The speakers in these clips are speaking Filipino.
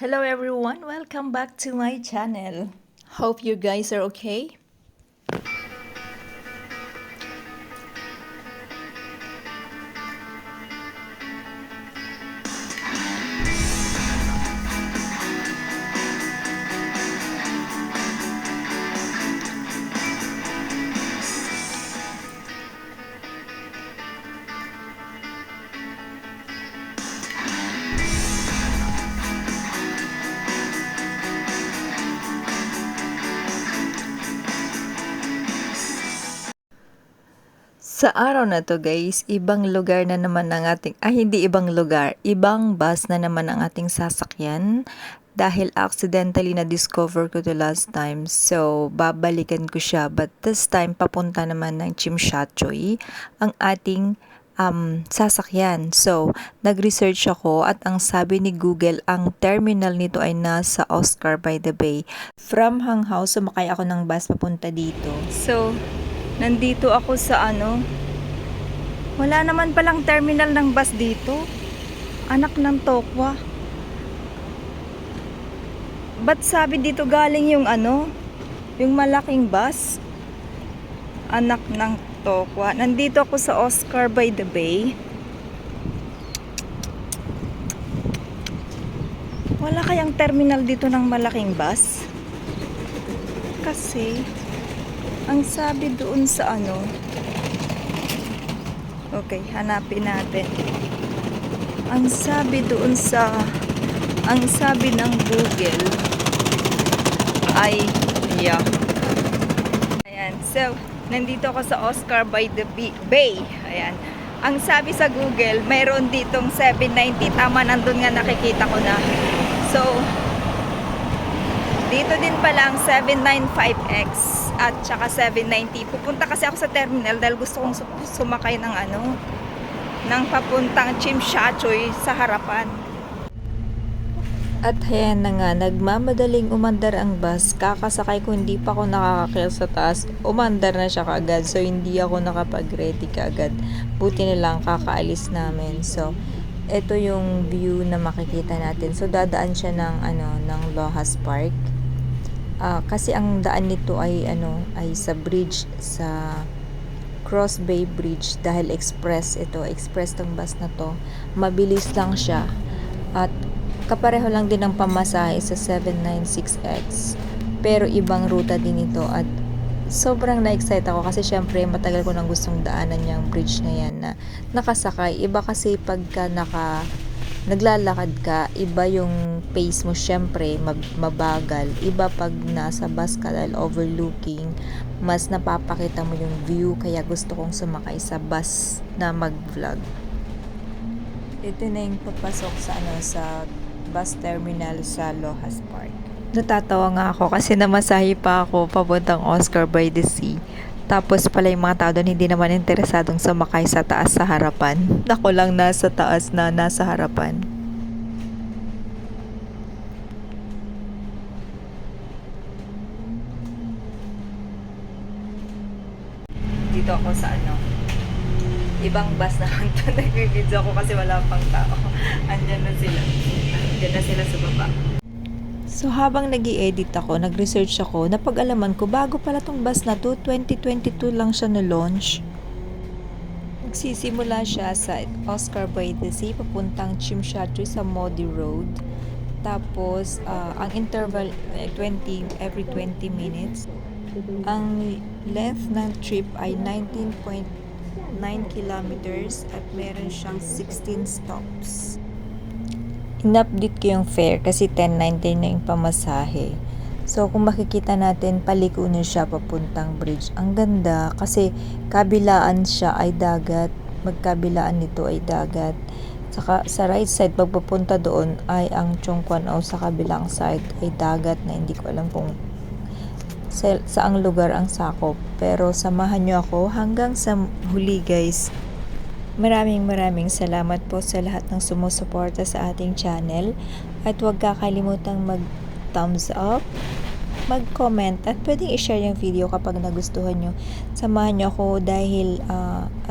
Hello everyone, welcome back to my channel. Hope you guys are okay. Sa araw na to guys, ibang lugar na naman ang ating, hindi ibang lugar, ibang bus na naman ang ating sasakyan. Dahil accidentally na-discover ko to last time, so babalikan ko siya. But this time, papunta naman ng Chimshachoy, ang ating sasakyan. So, nag-research ako at ang sabi ni Google, ang terminal nito ay nasa Oscar by the Bay. From Hanghao, sumakay ako ng bus papunta dito. So, nandito ako sa wala naman palang terminal ng bus dito. Anak ng Tokwa. Ba't sabi dito galing yung yung malaking bus? Anak ng Tokwa. Nandito ako sa Oscar by the Bay. Wala kayang terminal dito ng malaking bus? Kasi ang sabi doon sa okay, hanapin natin. Ang sabi doon ang sabi ng Google ay, ayan, so, nandito ako sa Oscar by the Bay. Ayan. Ang sabi sa Google, mayroon ditong 790. Tama, nandun nga nakikita ko na. So, dito din pala ang 795X at saka 790. Pupunta kasi ako sa terminal dahil gusto kong sumakay ng ng papuntang Chimshachoy sa harapan. At ayan na nga, nagmamadaling umandar ang bus. Kakasakay ko, hindi pa ako nakakakil sa taas. Umandar na siya kaagad. So, hindi ako nakapag-ready kaagad. Buti na lang kakaalis namin. So, ito yung view na makikita natin. So, dadaan siya ng, ng Lohas Park. Kasi ang daan nito ay, ay sa bridge, sa Cross Bay Bridge. Dahil express tong bus na to. Mabilis lang siya. At kapareho lang din ang pamasahe sa 796X. Pero ibang ruta din ito at sobrang na-excite ako kasi syempre matagal ko nang gustong daanan yung bridge na yan na nakasakay. Iba kasi pagka naglalakad ka, iba yung pace mo syempre, mabagal. Iba pag nasa bus ka dahil overlooking, mas napapakita mo yung view kaya gusto kong sumakay sa bus na mag-vlog. Ito na yung papasok sa bus terminal sa Lohas Park. Natatawa nga ako kasi namasahe pa ako papuntang Oscar by the Sea. Tapos pala yung mga tao doon hindi naman interesadong sumakay sa taas sa harapan. Ako lang nasa taas na nasa harapan. Dito ako sa ibang bus naman to. Nag-video ako kasi wala pang tao. Andyan na sila sa baba. So habang nag-i-edit ako, nag-research ako, napag-alaman ko bago pala tong bus na to, 2022 lang siya na-launch. Nagsisimula siya sa Oscar by the Sea, papuntang Chimshachoy sa Modi Road. Tapos, ang interval every 20 minutes. Ang length ng trip ay 19.9 kilometers at meron siyang 16 stops. In-update ko yung fare kasi 10.90 na yung pamasahe. So, kung makikita natin, paliko na siya papuntang bridge. Ang ganda kasi kabilaan siya ay dagat. Magkabilaan nito ay dagat. Saka sa right side, pagpapunta doon ay ang Chongquan o sa kabilang side ay dagat na hindi ko alam kung saang lugar ang sakop. Pero samahan nyo ako hanggang sa huli guys. Maraming salamat po sa lahat ng sumusuporta sa ating channel at huwag kakalimutang mag thumbs up mag-comment at pwedeng i-share yung video kapag nagustuhan nyo. Samahan nyo ako dahil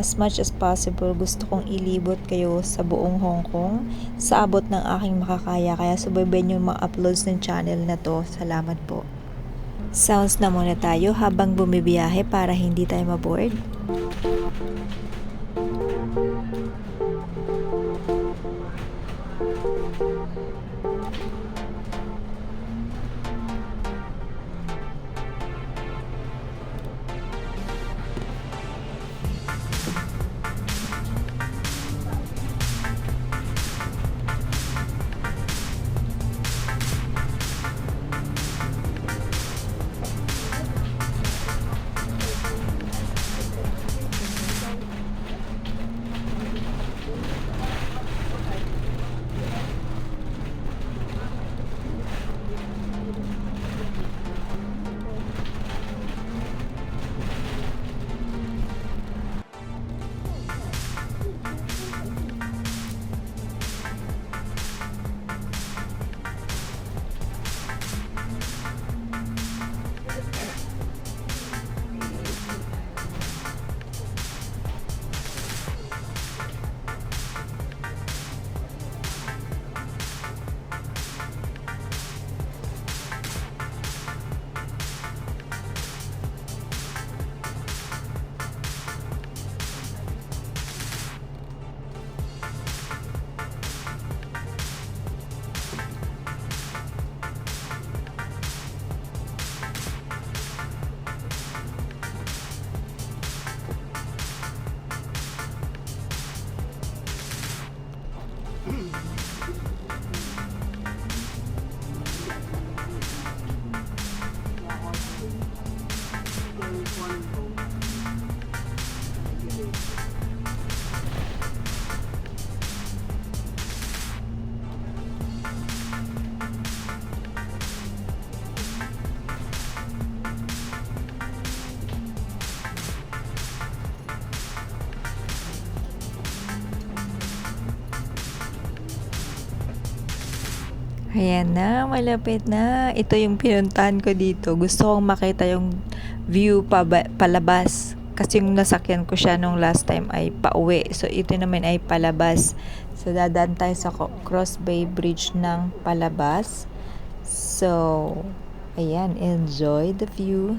as much as possible gusto kong ilibot kayo sa buong Hong Kong sa abot ng aking makakaya. Kaya subaybayan nyo yung mga uploads ng channel na to. Salamat po. Sounds na muna tayo habang bumibiyahe para hindi tayo maboard. Ayan na, malapit na. Ito yung pinuntahan ko dito. Gusto kong makita yung view palabas. Kasi yung nasakyan ko siya nung last time ay pauwi. So, ito naman ay palabas. So, dadaan tayo sa Cross Bay Bridge ng palabas. So, ayan, enjoy the view.